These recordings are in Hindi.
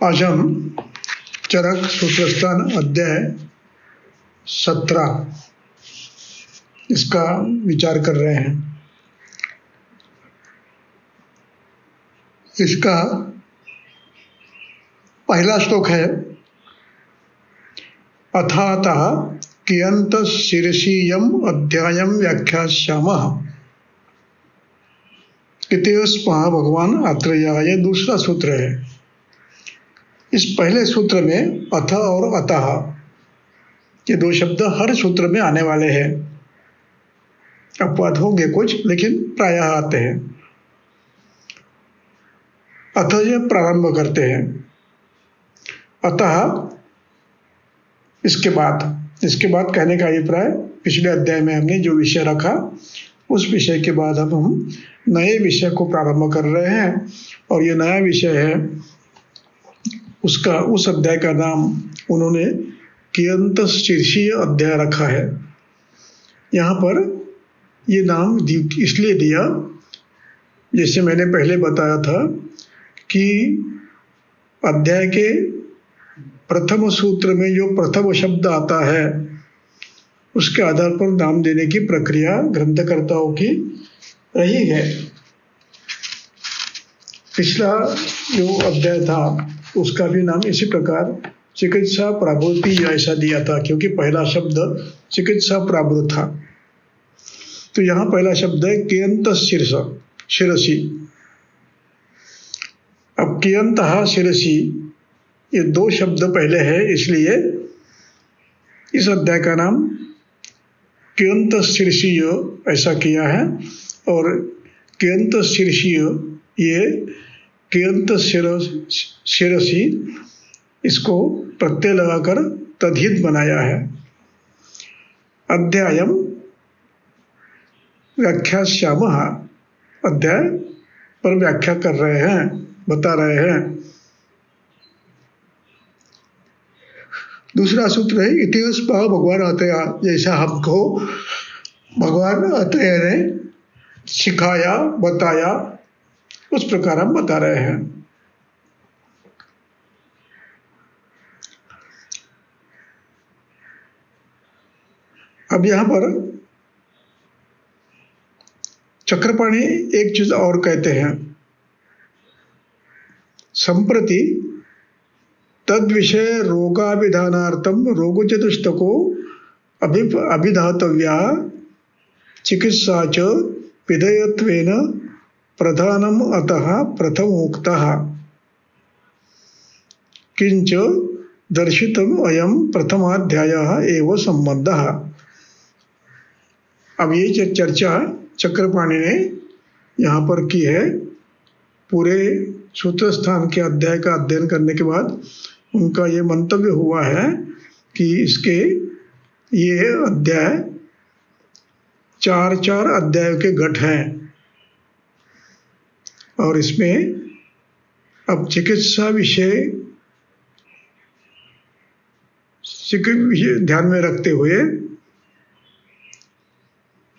आज हम चरक सूत्रस्थान अध्याय 17 इसका विचार कर रहे हैं। इसका पहला श्लोक है अथातः कियंत शीर्षीयम अध्यायम व्याख्यास्यामः इति स्मः भगवान आत्रेय। यह दूसरा सूत्र है। इस पहले सूत्र में अथ और अतः ये दो शब्द हर सूत्र में आने वाले हैं। अपवाद होंगे कुछ, लेकिन प्रायः आते हैं। अथ ये प्रारंभ करते हैं, अतः इसके बाद कहने का अभिप्राय पिछले अध्याय में हमने जो विषय रखा उस विषय के बाद अब हम नए विषय को प्रारंभ कर रहे हैं। और ये नया विषय है, उस अध्याय का नाम उन्होंने कियंत शीर्षीय अध्याय रखा है। यहाँ पर ये नाम इसलिए दिया, जैसे मैंने पहले बताया था कि अध्याय के प्रथम सूत्र में जो प्रथम शब्द आता है उसके आधार पर नाम देने की प्रक्रिया ग्रंथकर्ताओं की रही है। पिछला जो अध्याय था उसका भी नाम इसी प्रकार चिकित्सा प्राभूति ऐसा दिया था, क्योंकि पहला शब्द चिकित्सा प्राभूत था। तो यहाँ पहला शब्द है कियंत शिरसी। अब कियंत शिरसी ये दो शब्द पहले है, इसलिए इस अध्याय का नाम कियंत शीर्षीय ऐसा किया है। और कियंत शीर्षीय ये कियंत शिरसी इसको प्रत्यय लगाकर तद्धित बनाया है। अध्यायम व्याख्यास्यामः, अध्याय पर व्याख्या कर रहे हैं, बता रहे हैं। दूसरा सूत्र है इतिहास भगवान अत्रेय। जैसा हमको भगवान अत्रेय ने सिखाया, बताया, उस प्रकार हम बता रहे हैं। अब यहाँ पर चक्रपाणि एक चीज और कहते हैं, संप्रति तद विषय रोगाभिधानार्थम रोगचतुष्टको अभिधातव्या चिकित्सा च विधेयत्वेन प्रधानम अतः प्रथमोक्तः किंच दर्शितम अयम प्रथमाध्यायः एव संबंधः। अब ये चर्चा चक्रपाणि ने यहाँ पर की है। पूरे सूत्रस्थान के अध्याय का अध्ययन करने के बाद उनका ये मंतव्य हुआ है कि इसके ये अध्याय चार अध्यायों के गठ हैं और इसमें अब चिकित्सा विषय ध्यान में रखते हुए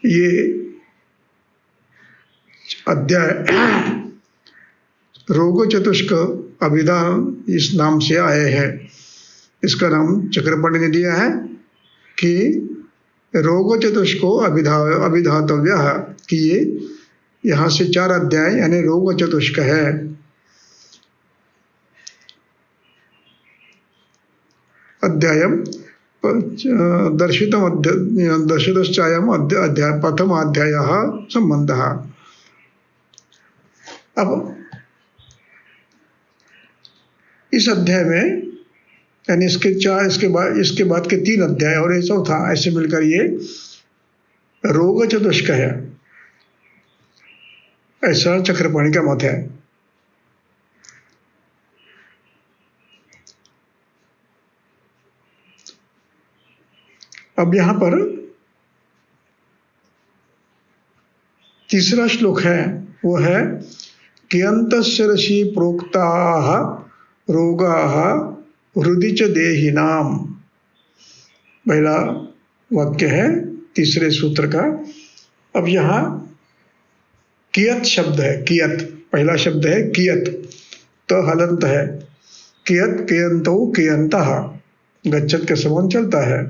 ये अध्याय रोग चतुष्क अभिधान इस नाम से आए हैं। इसका नाम चक्रपाणि ने दिया है कि रोग चतुष्को अभिधातव्य, कि ये यहाँ से 4 अध्याय यानी रोग चतुष्क है। अध्यायम दर्शितश्चायम अध्याय प्रथम अध्याय संबंध। अब इस अध्याय में यानी इसके बाद के 3 अध्याय और ये चौथा, ऐसे मिलकर ये रोग चतुष्क है, ऐसा चक्रपाणि का मत है। अब यहाँ पर तीसरा श्लोक है, वो है कियंत शिरसि प्रोक्ताः रोगाः हृदि च देहिनाम। पहला वाक्य है तीसरे सूत्र का। अब यहाँ कियत शब्द है, कियत पहला शब्द है, कियत तो हलंत है। कियत कियंतो कियंतः, गच्छत के समान चलता है।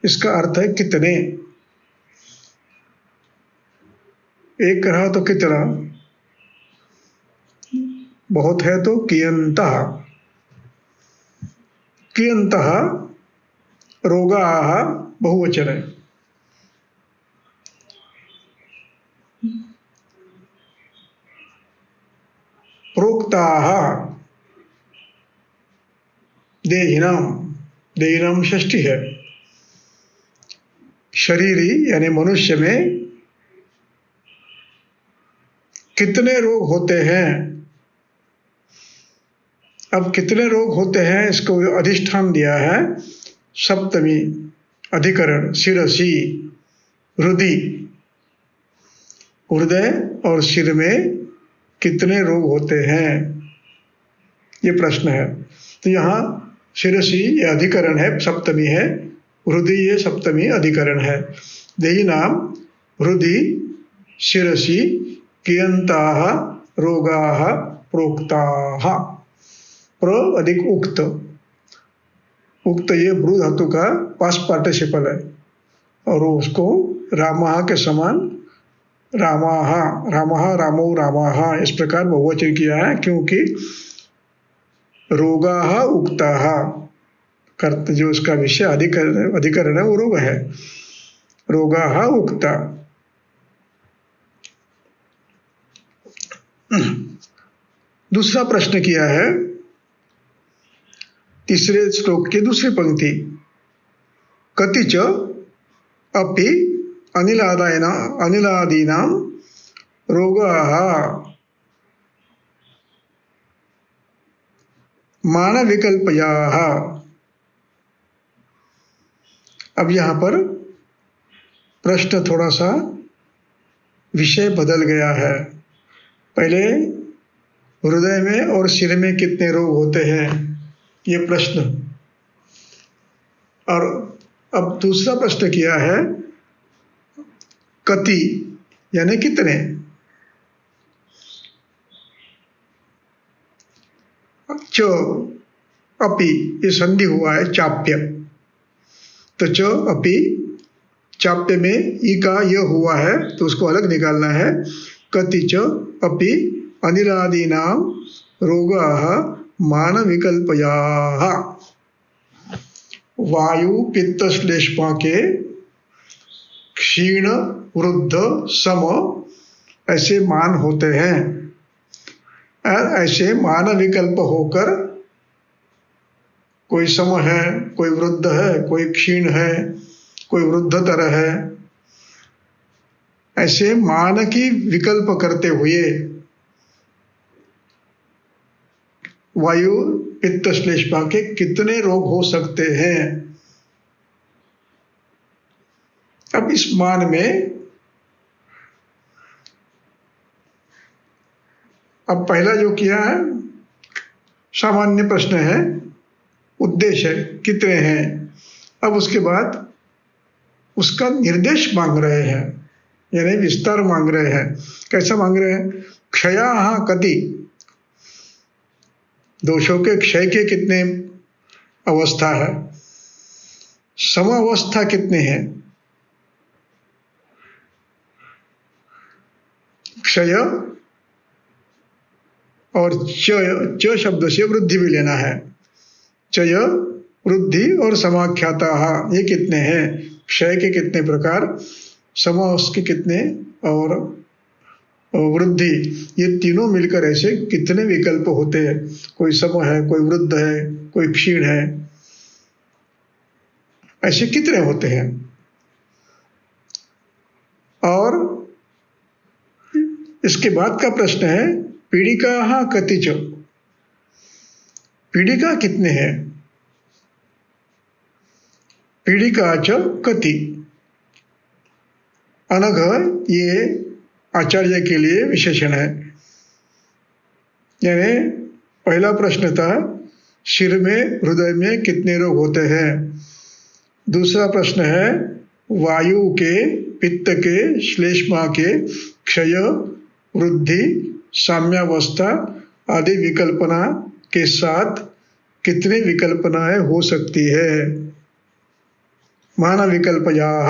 इसका अर्थ है कितने। एक रहा तो कितना, बहुत है तो कियंतः। कियंतः रोगाः बहुवचन है। प्रोक्ताः देहिनाम, देहिनाम षष्ठी है। शरीरी यानी मनुष्य में कितने रोग होते हैं। अब कितने रोग होते हैं इसको अधिष्ठान दिया है सप्तमी अधिकरण शिरसी, हृदय, हृदय और सिर में कितने रोग होते हैं, ये प्रश्न है। तो यहाँ शिरसी ये अधिकरण है, सप्तमी है, हृदय ये सप्तमी अधिकरण है। देही नाम हृदय शिरसी कियंताः रोगाः प्रोक्ताः। प्र अधिक उक्त, उक्त ये ब्रू धातु का पास्ट पार्टिसिपल है और उसको रामाः के समान रामाः, रामः रामो रामाः इस प्रकार बहुवचन किया है, क्योंकि रोगाः उक्ताः कर्त जो उसका विषय अधिकरण है वो रोग है। रोगाः उक्ता। दूसरा प्रश्न किया है तीसरे श्लोक की दूसरी पंक्ति, कतिच अपि अनिलादीनां रोगाः मानविकल्पयाः। अब यहाँ पर प्रश्न थोड़ा सा विषय बदल गया है। पहले हृदय में और सिर में कितने रोग होते हैं ये प्रश्न, और अब दूसरा प्रश्न किया है कति यानी कितने। च अपि ये संधि हुआ है चाप्य, तो च अपि चाप्य में ई का य हुआ है तो उसको अलग निकालना है। कति च अपि अनिलादीनां रोगाः मानविकल्पयाः। वायु पित्त श्लेष्मा के क्षीण वृद्ध सम ऐसे मान होते हैं, और ऐसे मान विकल्प होकर कोई सम है, कोई वृद्ध है, कोई क्षीण है, कोई वृद्धतर है, ऐसे मान की विकल्प करते हुए वायु पित्त श्लेष्मा के कितने रोग हो सकते हैं। अब इस मान में अब पहला जो किया है सामान्य प्रश्न है, उद्देश्य है कितने हैं। अब उसके बाद उसका निर्देश मांग रहे हैं, यानी विस्तार मांग रहे हैं। कैसा मांग रहे हैं, क्षयाः कति, दोषों के क्षय के कितने अवस्था है, समावस्था कितने हैं। क्षय और च शब्द से वृद्धि भी लेना है। चय वृद्धि और समाख्याताः ये कितने हैं, क्षय के कितने प्रकार, समास के कितने और वृद्धि, ये तीनों मिलकर ऐसे कितने विकल्प होते हैं। कोई सम है, कोई वृद्ध है, कोई क्षीण है, ऐसे कितने होते हैं। और इसके बाद का प्रश्न है पीड़िकाः कतिच, पीड़िका कितने हैं। पीड़िका च कति, अनघ ये आचार्य के लिए विशेषण है। यानी पहला प्रश्न था सिर में हृदय में कितने रोग होते हैं, दूसरा प्रश्न है वायु के पित्त के श्लेष्मा के क्षय वृद्धि साम्यावस्था आदि विकल्पना के साथ कितनी विकल्पनाएं हो सकती है। माना विकल्पयाः,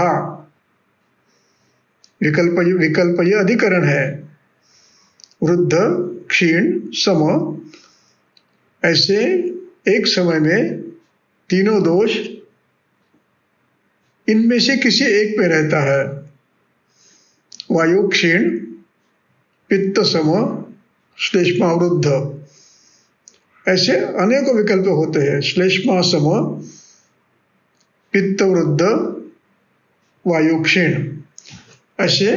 विकल्प ये अधिकरण है। वृद्ध, क्षीण, सम, ऐसे एक समय में तीनों दोष इनमें से किसी एक पे रहता है। वायु क्षीण, पित्त सम, श्लेष्मा वृद्ध, ऐसे अनेकों विकल्प होते हैं। श्लेष्मा सम, पित्त वृद्ध, वायु क्षीण, ऐसे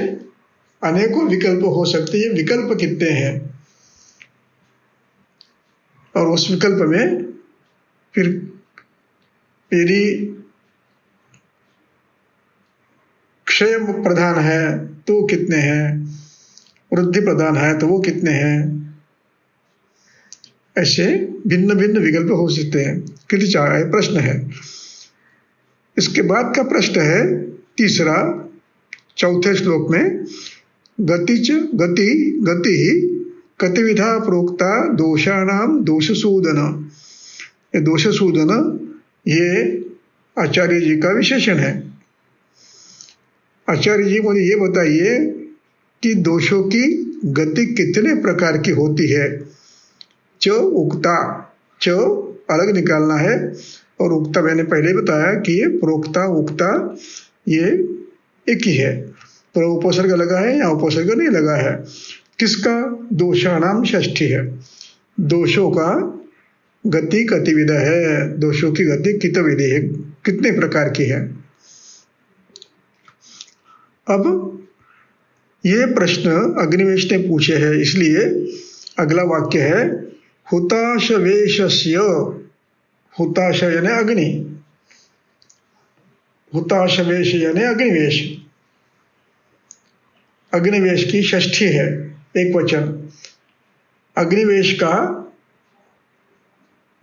अनेकों विकल्प हो सकते हैं। विकल्प कितने हैं और उस विकल्प में फिर यदि क्षय प्रधान है तो कितने हैं, वृद्धि प्रधान है तो वो कितने हैं, ऐसे भिन्न भिन्न विकल्प हो सकते हैं। कृतिचा प्रश्न है। इसके बाद का प्रश्न है तीसरा, चौथे श्लोक में, गतिच गति गति कतिविधा प्रोक्ता दोषाणाम दोषसूदन। ये दोषसूदन ये आचार्य जी का विशेषण है। आचार्य जी मुझे ये बताइए कि दोषों की गति कितने प्रकार की होती है। च उक्ता, च अलग निकालना है और उक्ता मैंने पहले बताया कि ये प्रोक्ता उक्ता ये एक ही है, पर उपसर्ग लगा है या उपसर्ग नहीं लगा है। किसका? दोषाणाम षष्ठी है। दोषों का गति कतिविधा है, दोषों की गति कितविधि है, कितने प्रकार की है। अब ये प्रश्न अग्निवेश ने पूछे हैं, इसलिए अगला वाक्य है हुताशवेशस्य। हुताश यानी अग्नि, हुताशवेश यानी अग्निवेश। अग्निवेश की षष्ठी है, एक वचन। अग्निवेश का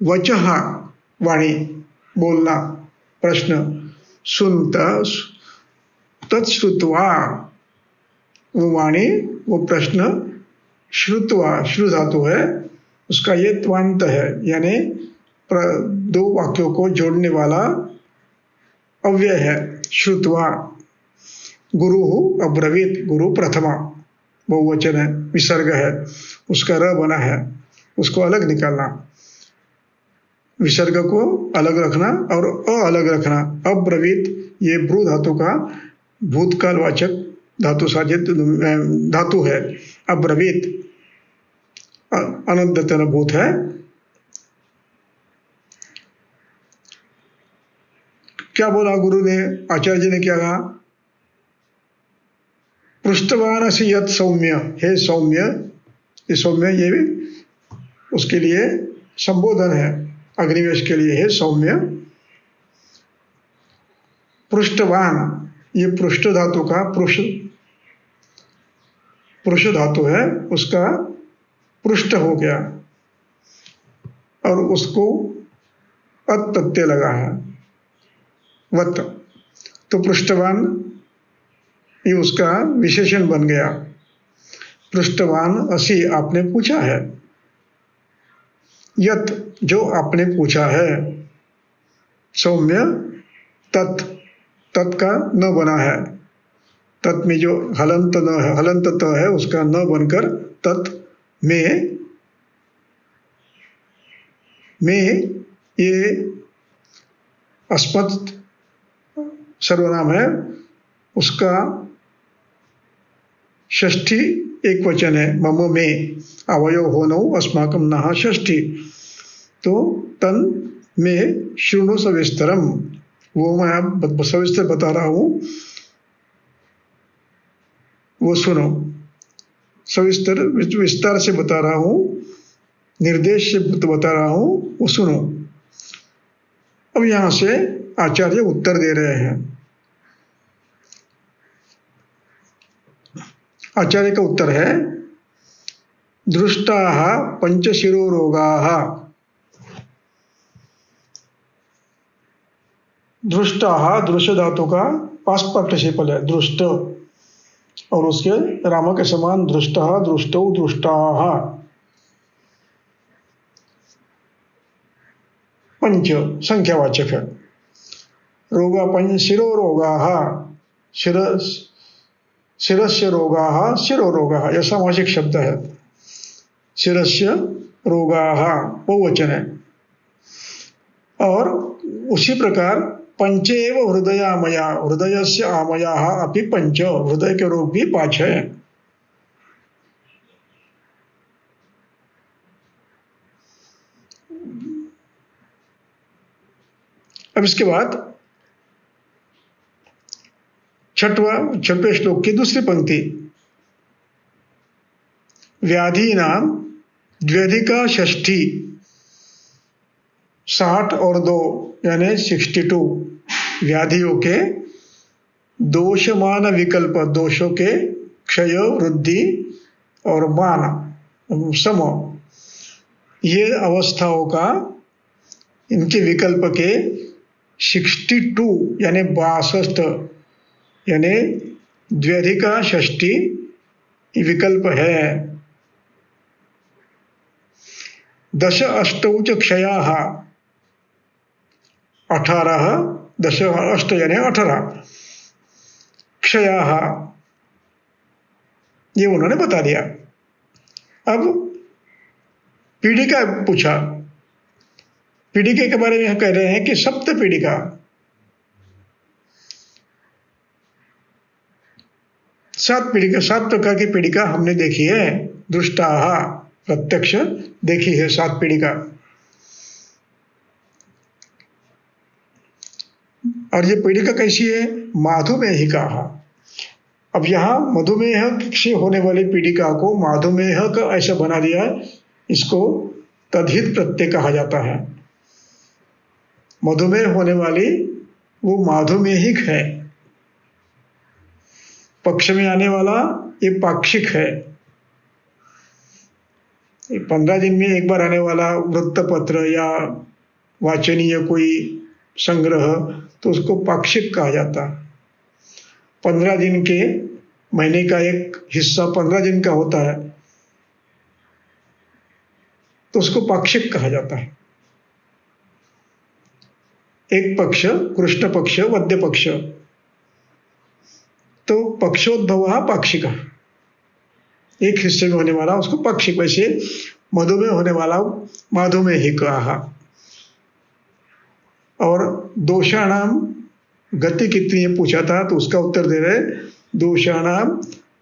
वचः वाणी, बोलना। प्रश्न सुनता, तत्श्रुत्वा, वो वाणी वो प्रश्न, श्रुत्वा श्रु धातु है, उसका ये त्वांत है, यानी दो वाक्यों को जोड़ने वाला अव्यय है। श्रुत्वा। गुरु अब्रवीत, गुरु प्रथमा बहुवचन है, विसर्ग है, उसका र बना है, उसको अलग निकालना। विसर्ग को अलग रखना और अ अलग रखना। अब्रवीत ये ब्रू धातु का भूतकालवाचक धातु साजित धातु है। अब्रवीत अनंततन भूत है। क्या बोला गुरु ने, आचार्य जी ने क्या कहा? पृष्ठवान से यत सौम्य, हे सौम्य। ये सौम्य ये भी उसके लिए संबोधन है, अग्निवेश के लिए, हे सौम्य। पृष्ठवान ये पृष्ठ धातु का पुरुष धातु है, उसका पृष्ठ हो गया और उसको अत प्रत्यय लगा है, वत, तो पृष्ठवान ये उसका विशेषण बन गया। पृष्ठवान असी, आपने पूछा है। यत जो आपने पूछा है। सौम्य तत्, तत् का न बना है, तत् में जो हलंत न है, हलंत त है, उसका न बनकर तत् में ये अस्मत् सर्वनाम है, उसका षष्ठी एक वचन है। मम में अवयो होनो अस्माकं नः षष्ठी, तो तन में शृणु सविस्तरम, वो मैं आप सविस्तर बता रहा हूं, वो सुनो। सविस्तर विस्तार से बता रहा हूं, निर्देश से बता रहा हूं, वो सुनो। अब यहां से आचार्य उत्तर दे रहे हैं। आचार्य का उत्तर है दृष्टाः पंचशिरो रोगाः। दृष्टाः दृश धातु का पास्ट पार्टिसिपल है, दृष्ट, और उसके राम के समान दृष्टः दृष्टौ दृष्टाः। पंच संख्यावाचक है। रोगा पंच शिरो रोगाः, शिरस्य रोगाः शिरो रोगाः, यह सामासिक शब्द है। शिरस्य रोगाः बहुवचन है। और उसी प्रकार पंचेव हृदयामया, हृदयस्य आमयाः अपि पंच, हृदय के रोग भी 5 है। अब इसके बाद छठवें श्लोक की दूसरी पंक्ति, व्याधि नाम द्व्यधिका षष्ठी, 60 और 2 यानी 62 व्याधियों के दोषमान विकल्प, दोषों के क्षय वृद्धि और मान सम, ये अवस्थाओं का इनके विकल्प के 62 यानी 62 यानी द्व्यधिका षष्ठी विकल्प है। 10 अष्टौ च क्षयाः, 18 10 अष्ट यानी 18 क्षयाः, ये उन्होंने बता दिया। अब पीड़िका पूछा, पीड़िका के बारे में कह रहे हैं कि सप्त पीड़िका, 7 पीड़िका, 7 प्रकार की पीड़िका हमने देखी है। दृष्टाः, प्रत्यक्ष देखी है 7 पीड़िका। और ये पीड़िका कैसी है? माधुमेहिका। अब यहाँ मधुमेह से होने वाली पीड़िका को माधुमेह का ऐसा बना दिया, इसको तद्धित प्रत्यय कहा जाता है। मधुमेह होने वाली वो माधुमेहिक है। पक्ष में आने वाला ये पाक्षिक है। 15 दिन में एक बार आने वाला वृत्तपत्र या वाचनीय कोई संग्रह, तो उसको पाक्षिक कहा जाता है। 15 दिन के महीने का एक हिस्सा 15 दिन का होता है, तो उसको पाक्षिक कहा जाता है। एक पक्ष कृष्ण पक्ष, वद्य पक्ष, तो पक्षोद्भव पाक्षिक, एक हिस्से में होने वाला उसको पाक्षिक। वैसे मधुमेह होने वाला माधुमेहिक। और दोषाणाम गति कितनी है पूछा था, तो उसका उत्तर दे रहे, दोषाणाम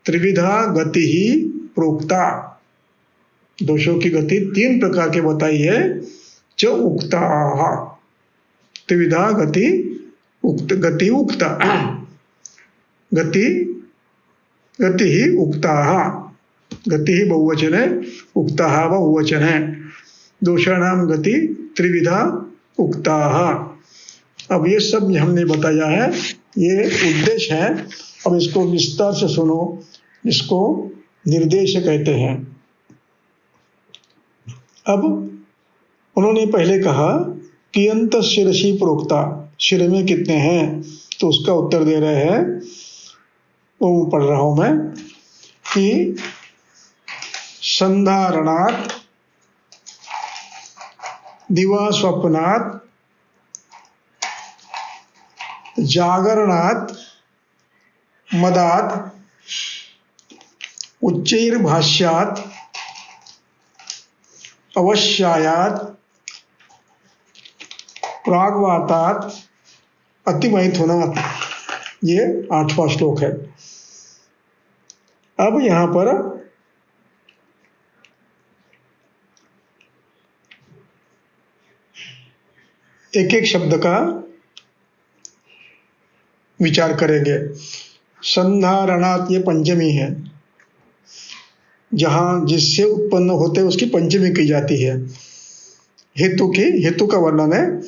त्रिविधा गति ही प्रोक्ता। दोषों की गति 3 प्रकार के बताई है। च उक्ता, त्रिविधा गति उक्त, गति उक्ता, गति ही उक्ता, गति ही बहुवचन है, उक्ता बहुवचन है। दोषाणाम गति त्रिविधा उक्ता। अब ये सब हमने बताया है, ये उद्देश्य है। अब इसको विस्तार से सुनो, इसको निर्देश कहते हैं। अब उन्होंने पहले कहा कियंत शिरसी प्रोक्ता, शिर में कितने हैं, तो उसका उत्तर दे रहे हैं, वो पढ़ रहा हूं मैं, कि संधारणात् दिवा स्वप्नात् जागरणात् मदात् उच्चैर्भाष्यात् अवश्यायात् प्राग्वातात् अतिमैथुनात्, ये 8वां श्लोक है। अब यहां पर एक एक शब्द का विचार करेंगे। संधारणात्, ये पंचमी है, जहां जिससे उत्पन्न होते उसकी पंचमी की जाती है। हेतु का वर्णन है,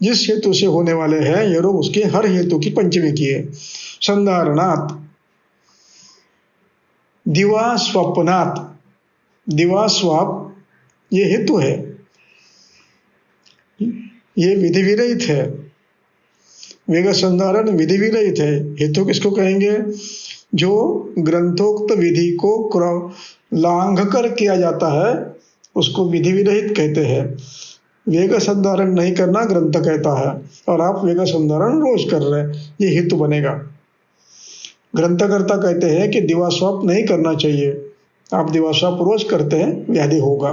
जिस हेतु से होने वाले हैं ये रोग, उसके हर हेतु की पंचमी की है। संधारणात् दिवा स्वप्नात्, दिवा स्वाप ये हेतु है, ये विधि विरहित है। वेग संधारण विधि विरहित है। हेतु किसको कहेंगे? जो ग्रंथोक्त विधि को लांघ कर किया जाता है उसको विधि विरहित कहते हैं। वेग संधारण नहीं करना ग्रंथ कहता है, और आप वेग संधारण रोज कर रहे हैं, ये हेतु बनेगा। ग्रंथकर्ता कहते हैं कि दिवास्वप नहीं करना चाहिए, आप दिवास्वप रोज करते हैं, व्याधि होगा।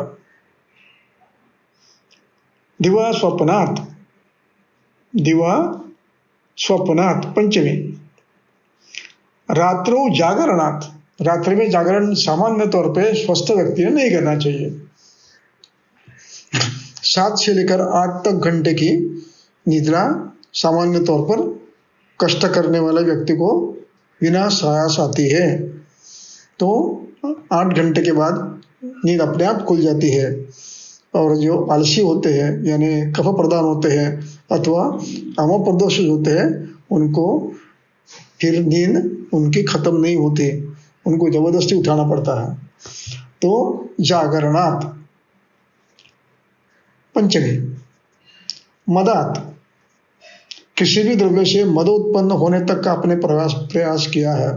दिवा स्वप्नात्, दिवा स्वप्नात् पंचमी। रात्रो जागरणात्, रात्रि में जागरण सामान्य तौर पे स्वस्थ व्यक्ति ने नहीं करना चाहिए। 7 से लेकर 8 तक घंटे की निद्रा सामान्य तौर पर कष्ट करने वाले व्यक्ति को बिना सायास आती है, तो 8 घंटे के बाद नींद अपने आप खुल जाती है। और जो आलसी होते हैं, यानी कफ प्रदान होते हैं अथवा आम प्रदोष होते हैं, उनको फिर नींद उनकी खत्म नहीं होती, उनको जबरदस्ती उठाना पड़ता है। तो जागरणात् पंचमी। मदात्, किसी भी द्रव्य से मद उत्पन्न होने तक का आपने प्रयास किया है,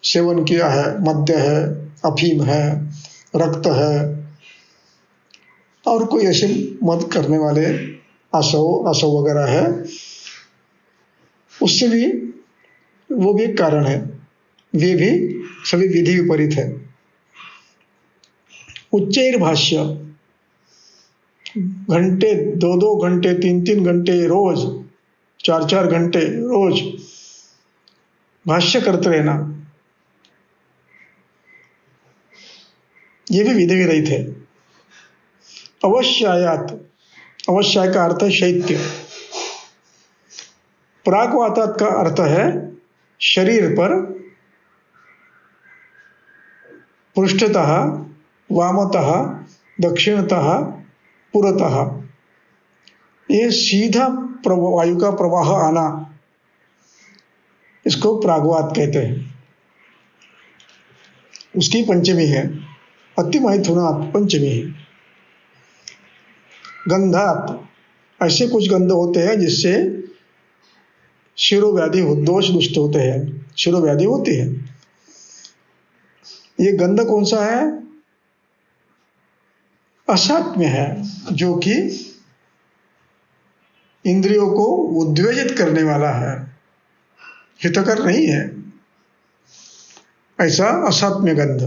सेवन किया है, मद्य है, अफीम है, रक्त है, और कोई ऐसे मद करने वाले आसव वगैरह है, उससे भी वो भी एक कारण है, वे भी सभी विधि विपरीत है। उच्चैर भाष्य, घंटे 2-2 घंटे 3-3 घंटे रोज, 4-4 घंटे रोज भाष्य करते रहना, ये भी विधि विरहित है। अवश्यायात, अवश्याय का अर्थ है शैत्य। प्राग्वातात का अर्थ है शरीर पर पृष्ठतः, वामतः, दक्षिणतः, पुरतः, ये सीधा वायु का प्रवाह आना, इसको प्राग्वात कहते हैं। उसकी पंचमी है। अतिमैथुनात् पंचमी है। गंधात, ऐसे कुछ गंध होते हैं जिससे शिरोव्याधि दोष दुष्ट होते हैं, शिरोव्याधि होती है। ये गंध कौन सा है? असात्म्य है, जो कि इंद्रियों को उद्वेजित करने वाला है, हितकर नहीं है, ऐसा असात्म्य गंध।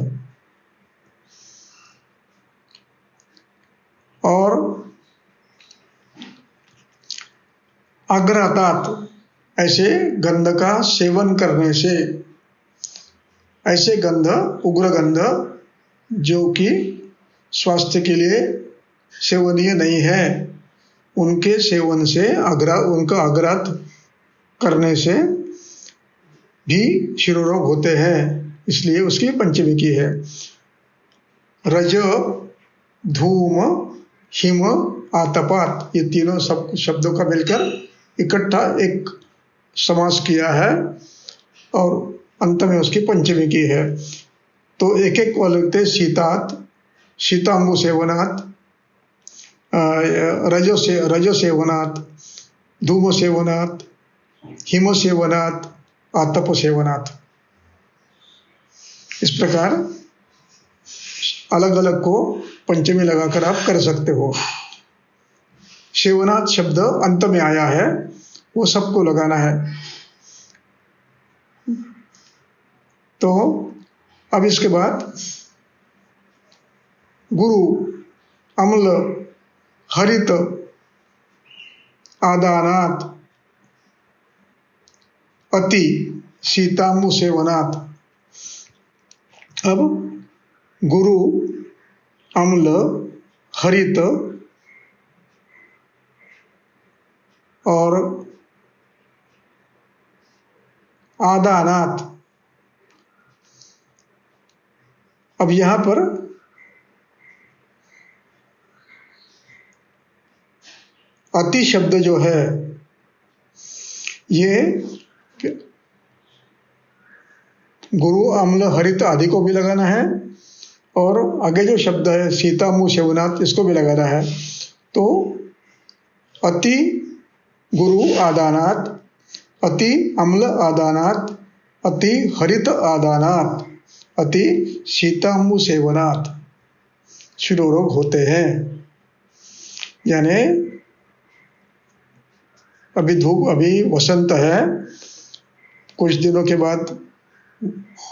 और अग्रतात, ऐसे गंध का सेवन करने से, ऐसे गंध, उग्र गंध जो कि स्वास्थ्य के लिए सेवनीय नहीं है, उनके सेवन से उनका आघात करने से भी शिरोरोग होते हैं, इसलिए उसकी पंचमी की है। रज, धूम, हिम, आतपात, ये तीनों शब्दों का मिलकर इकट्ठा एक समास किया है और अंत में उसकी पंचमी की है। तो एक एक को लिखते शीतात, शीतांबु सेवनात्, रजो सेवनात्, धूम सेवनात्, हिम सेवनात्, आतप सेवनात्। इस प्रकार अलग अलग को पंचमी लगाकर आप कर सकते हो। सेवनात् शब्द अंत में आया है, वो सबको लगाना है। तो अब इसके बाद गुरु, अम्ल, हरित, आदानात्, अति, शीतांबु सेवनात्। अब गुरु, अम्ल, हरित और आदानात्। अब यहां पर अति शब्द जो है, ये गुरु, अम्ल, हरित आदि को भी लगाना है, और आगे जो शब्द है शीतांबु सेवनात्, इसको भी लगाना है। तो अति गुरु आदानात्, अति अम्ल आदानात्, अति हरित आदानात्, अति शीतांबु सेवनात् शिरोरोग होते हैं। यानी अभी वसंत है, कुछ दिनों के बाद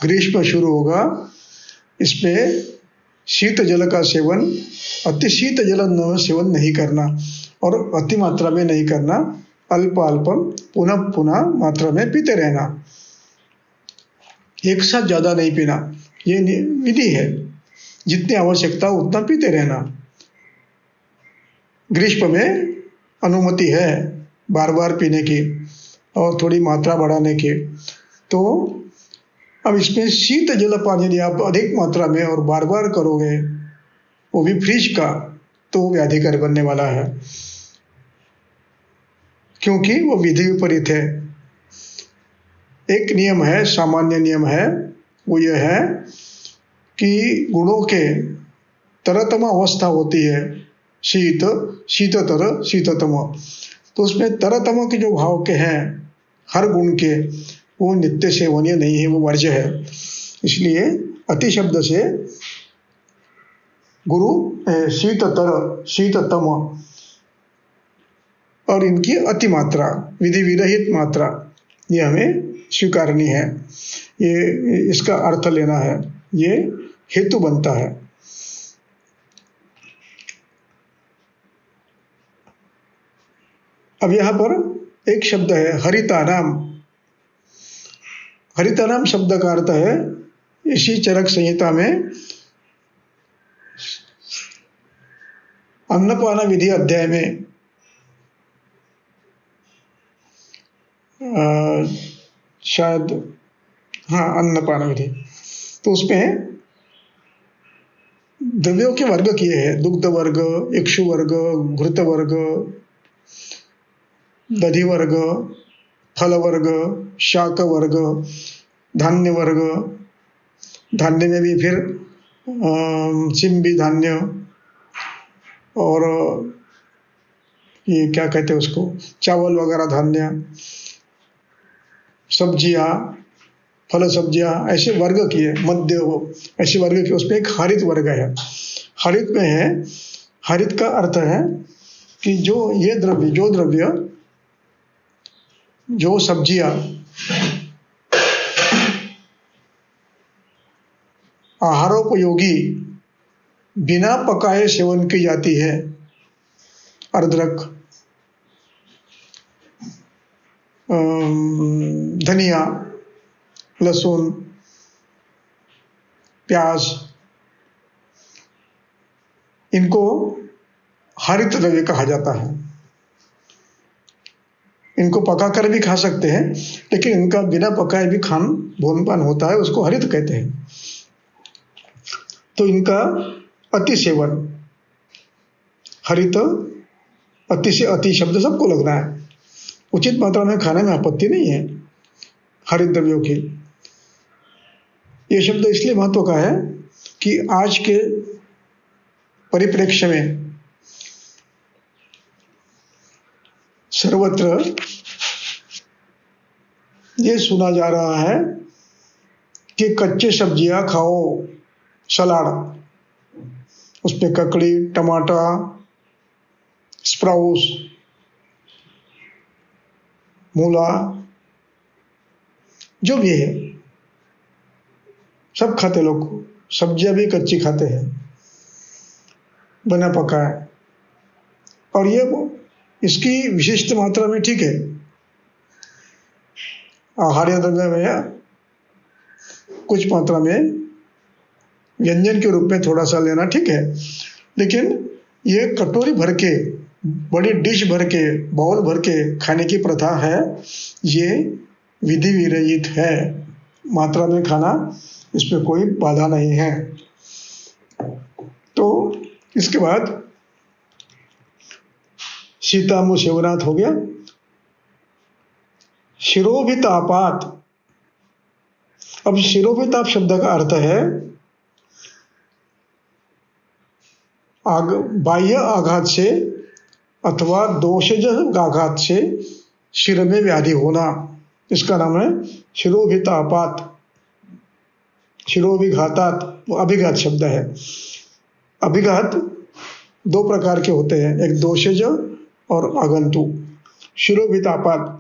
ग्रीष्म शुरू होगा। इसमें शीत जल का सेवन, अति शीत जल सेवन नहीं करना और अति मात्रा में नहीं करना, अल्प अल्प पुनः पुनः मात्रा में पीते रहना, एक साथ ज़्यादा नहीं पीना, ये विधि है। जितनी आवश्यकता उतना पीते रहना। ग्रीष्म में अनुमति है बार बार पीने की और थोड़ी मात्रा बढ़ाने की। तो अब इसमें शीत जल पानी यदि आप अधिक मात्रा में और बार बार करोगे, वो भी फ्रिज का, तो व्याधिकर बनने वाला है, क्योंकि वो विधि विपरीत है। एक नियम है, सामान्य नियम है, वो ये है कि गुणों के तरतम अवस्था होती है, शीत, शीततर, शीततम। तो उसमें तरतम के जो भाव के हैं हर गुण के, वो नित्य सेवनीय नहीं है, वो वर्ज्य है। इसलिए अति शब्द से गुरु शीततर, शीततम और इनकी अति मात्रा, विधि विरहित मात्रा, ये हमें स्वीकारनी है। ये इसका अर्थ लेना है, ये हेतु बनता है। अब यहाँ पर एक शब्द है हरितानाम। हरितानाम शब्द का अर्थ है, इसी चरक संहिता में अन्नपान विधि अध्याय में शायद, हाँ, अन्नपान विधि, तो उसमें द्रव्यों के वर्ग किए हैं, दुग्ध वर्ग, इक्षु वर्ग, घृत वर्ग, दधि वर्ग, फल वर्ग, शाक वर्ग, धान्य वर्ग। धान्य में भी फिर चिम्बी धान्य और ये क्या कहते हैं उसको, चावल वगैरह धान्य, सब्जियां, फल सब्जियां, ऐसे वर्ग किए, मध्य ऐसे वर्ग किए। उसमें एक हरित वर्ग है। हरित में है, हरित का अर्थ है कि ये द्रव्य, जो सब्जियां आहारोपयोगी बिना पकाए सेवन की जाती है, अदरक, धनिया, लहसुन, प्याज, इनको हरित द्रव्य कहा जाता है। इनको पकाकर भी खा सकते हैं, लेकिन इनका बिना पकाए भी भोजन होता है, उसको हरित कहते हैं। तो इनका अति सेवन, हरित, अति से अति शब्द सबको लगना है। उचित मात्रा में खाने में आपत्ति नहीं है हरित द्रव्यों की। यह शब्द इसलिए महत्व का है कि आज के परिप्रेक्ष्य में सर्वत्र ये सुना जा रहा है कि कच्चे सब्जियां खाओ, सलाद, उसमें ककड़ी, टमाटर, स्प्राउट्स, मूला, जो भी है सब खाते लोग। सब्जियां भी कच्ची खाते हैं, बिना पकाए। और ये इसकी विशिष्ट मात्रा में ठीक है, आहार्य द्रव्य में कुछ मात्रा में व्यंजन के रूप में थोड़ा सा लेना ठीक है, लेकिन ये कटोरी भर के, बड़ी डिश भर के, बाउल भर के खाने की प्रथा है, ये विधि विरहित है। मात्रा में खाना, इसमें कोई बाधा नहीं है। तो इसके बाद शीतामु सेवनात् हो गया। शिरोभितापात। अब शिरोभिताप शब्द का अर्थ है बाह्य आघात से अथवा दोषज आघात से शिर में व्याधि होना, इसका नाम है शिरोभितापात। शिरोभिघातात, वो अभिघात शब्द है। अभिघात दो प्रकार के होते हैं, एक दोषज और आगंतु। शिरोवितापात,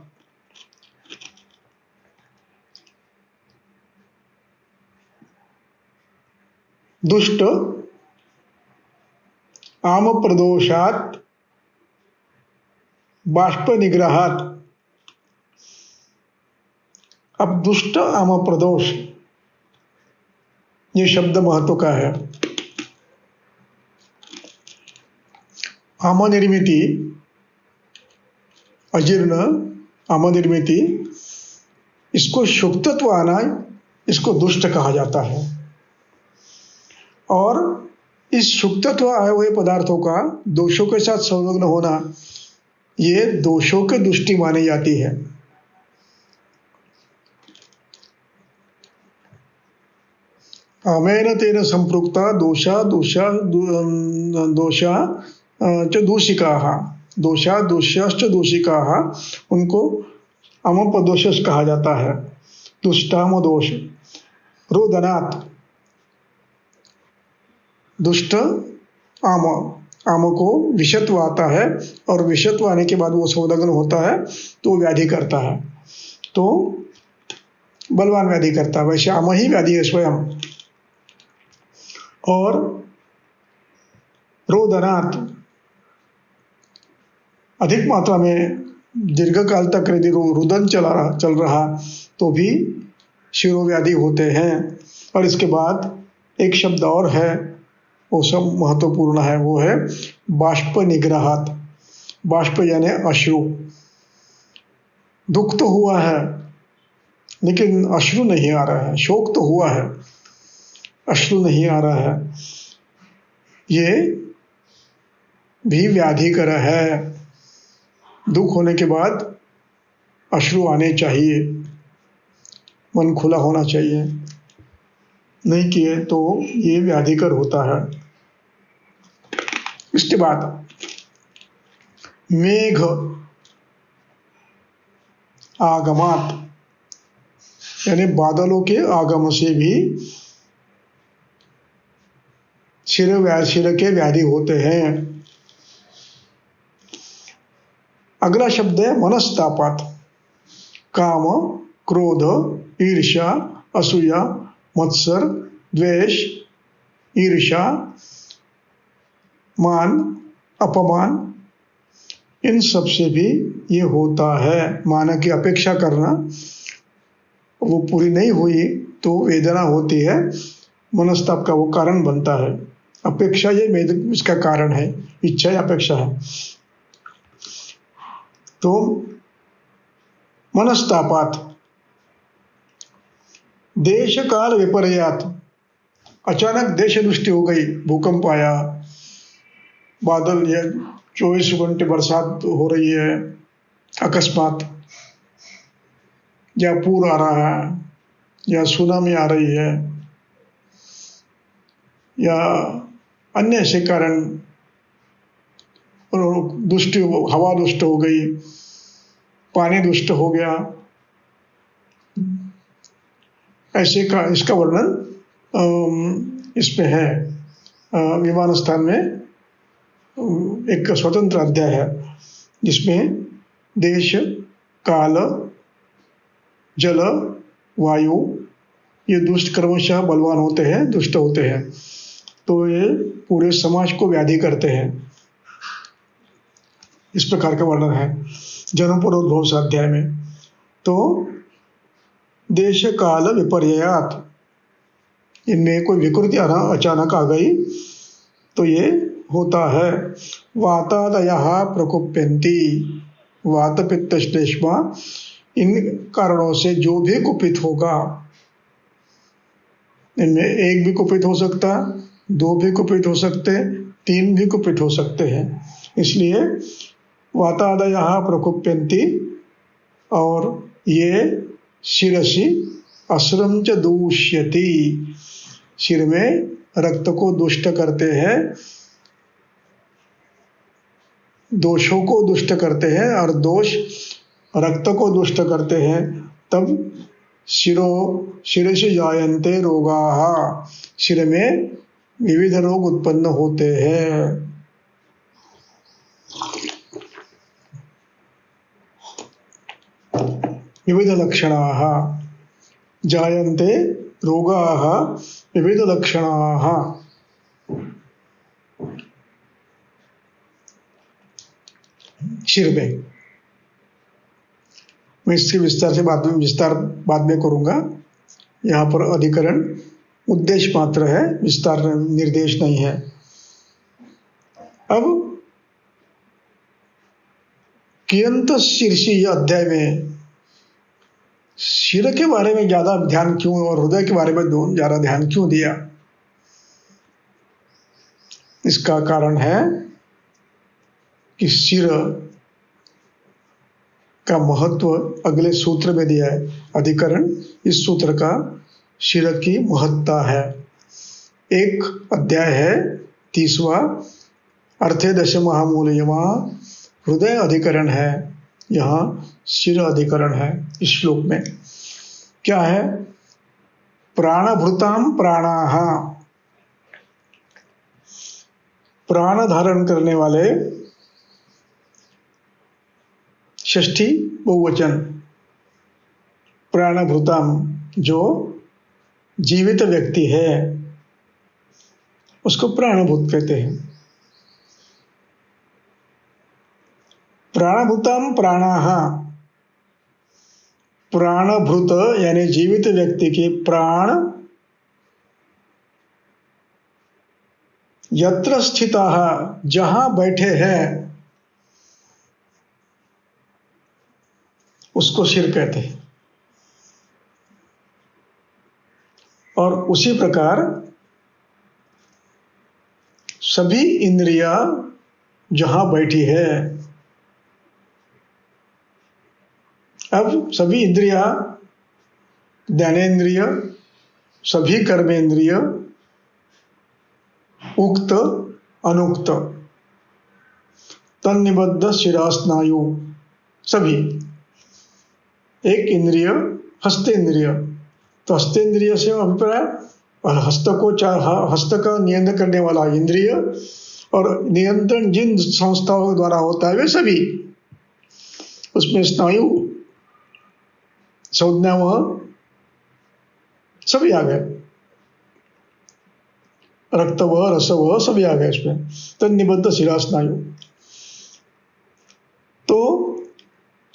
दुष्ट आम प्रदोषात बाष्प निग्रहात। अब दुष्ट आम प्रदोष, ये शब्द महत्व का है। आम निर्मिति, अजीर्ण आम निर्मिति, इसको शुक्तत्व आना, इसको दुष्ट कहा जाता है। और इस शुक्तत्व आए हुए पदार्थों का दोषों के साथ संलग्न होना, ये दोषों की दृष्टि मानी जाती है। आमेन तेन संपृक्ता दोषा दोषा दोषा च दूषिकाः, दोषा दोष्याश्च दूषिकाः, उनको अमपदोषस कहा जाता है। दुष्टाम दोष। रोदनात्, दुष्ट आम, आम को विषत्व आता है और विषत्व आने के बाद वो संलग्न होता है तो व्याधि करता है, तो बलवान व्याधि करता है। वैसे आम ही व्याधि है स्वयं। और रोदनात्, अधिक मात्रा में दीर्घ काल तक यदि रुदन चल रहा तो भी शिरोव्याधि होते हैं। और इसके बाद एक शब्द और है, वो सब महत्वपूर्ण है, वो है बाष्प निग्रहात। बाष्प यानी अश्रु। दुख तो हुआ है लेकिन अश्रु नहीं आ रहा है, शोक तो हुआ है, अश्रु नहीं आ रहा है, ये भी व्याधिकर है। दुख होने के बाद अश्रु आने चाहिए, मन खुला होना चाहिए, नहीं किए तो ये व्याधिकर होता है। इसके बाद मेघ आगमात, यानी बादलों के आगम से भी शिर के व्याधि होते हैं। अगला शब्द है मनस्तापात। काम, क्रोध, ईर्ष्या, असूया, मत्सर, द्वेष, ईर्ष्या, मान, अपमान, इन सब से भी ये होता है। मान की अपेक्षा करना, वो पूरी नहीं हुई तो वेदना होती है, मनस्ताप का वो कारण बनता है। अपेक्षा ये इसका कारण है, इच्छा या अपेक्षा है। तो मनस्तापात, देश काल विपर्यात, अचानक देश दृष्टि हो गई, भूकंप आया, बादल या 24 घंटे बरसात हो रही है अकस्मात, या पूर आ रहा है, या सुनामी आ रही है, या अन्य ऐसे कारण दुष्ट, हवा दुष्ट हो गई, पानी दुष्ट हो गया, ऐसे का इसका वर्णन इसमें है। विमान स्थान में एक स्वतंत्र अध्याय है जिसमें देश, काल, जल, वायु, ये दुष्ट क्रमशः बलवान होते हैं, दुष्ट होते हैं, तो ये पूरे समाज को व्याधि करते हैं। इस प्रकार का वर्णन है जन्म पुनरुद्भव अध्याय में। तो देश काल विपर्यात, इनमें कोई विकृति अचानक आ गई तो ये होता है। वातादयः प्रकुप्यन्ति, वात पित्त श्लेष्मा, इन कारणों से जो भी कुपित होगा, इनमें एक भी कुपित हो सकता, दो भी कुपित हो सकते, तीन भी कुपित हो सकते हैं। इसलिए वातादयः प्रकुप्यन्ति, और ये शिरसि अस्रं च दूष्यति, सिर में रक्त को दुष्ट करते हैं, दोषों को दुष्ट करते हैं, और दोष रक्त को दुष्ट करते हैं। तब शिरसि जायन्ते रोगाः, सिर में विविध रोग उत्पन्न होते हैं। विविधलक्षणाः, जायन्ते रोगाः विविधलक्षणाः। सिर में मैं इसके विस्तार बाद में करूंगा। यहाँ पर अधिकरण उद्देश्य मात्र है, विस्तार निर्देश नहीं है। अब कियंत शीर्षी अध्याय में सिर के बारे में ज्यादा ध्यान क्यों और हृदय के बारे में ज्यादा ध्यान क्यों दिया? इसका कारण है कि सिर का महत्व अगले सूत्र में दिया है। अधिकरण इस सूत्र का सिर की महत्ता है। एक अध्याय है 30वां, अर्थे दश महामूल, वहाँ हृदय अधिकरण है, यहाँ सिर अधिकरण है। इस श्लोक में क्या है? प्राणभृताम प्राणाः, प्राण धारण करने वाले, षष्ठी बहुवचन, प्राणभृताम, जो जीवित व्यक्ति है उसको प्राणभूत कहते हैं। प्राणभूताम प्राणाः, प्राणभूत यानी जीवित व्यक्ति के प्राण यत्र स्थिताः, जहां बैठे हैं उसको सिर कहते हैं। और उसी प्रकार सभी इंद्रियां जहां बैठी है, अब सभी इंद्रियां, ज्ञानेन्द्रिय, सभी कर्मेंद्रिय, उक्त अनुक्त, तन्निबद्ध शिरास्नायु, सभी। एक इंद्रिय हस्तेंद्रिय, तो हस्तेंद्रिय से अभिप्राय हस्त का नियंत्रण करने वाला इंद्रिय, और नियंत्रण जिन संस्थाओं द्वारा होता है वे सभी, उसमें स्नायु, संज्ञावह सभी आ गए, रक्तवह, रसवह सभी आ गए इसमें, तन्निबद्ध शिरास्नायु। तो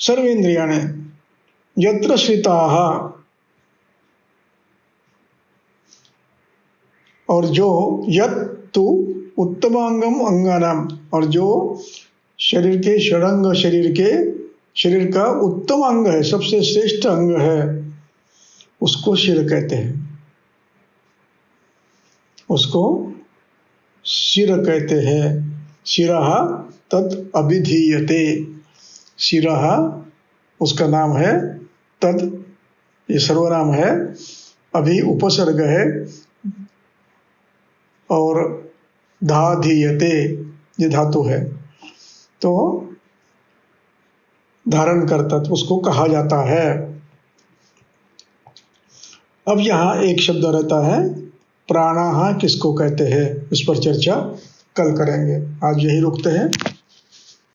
सर्वेंद्रिया ने यत्र श्रिताः, और जो यत्तु उत्तमांगम अंगानाम, और जो शरीर के षडंग, शरीर का उत्तम अंग है, सबसे श्रेष्ठ अंग है, उसको सिर कहते हैं, उसको सिर कहते हैं। शिरः तत् अभिधीयते, शिरः उसका नाम है, तद ये सर्वनाम है, अभी उपसर्ग है, और धाधीयते ये धातु है, तो धारण करता, तो उसको कहा जाता है। अब यहाँ एक शब्द रहता है प्राणाः, किसको कहते हैं, इस पर चर्चा कल करेंगे। आज यही रुकते हैं।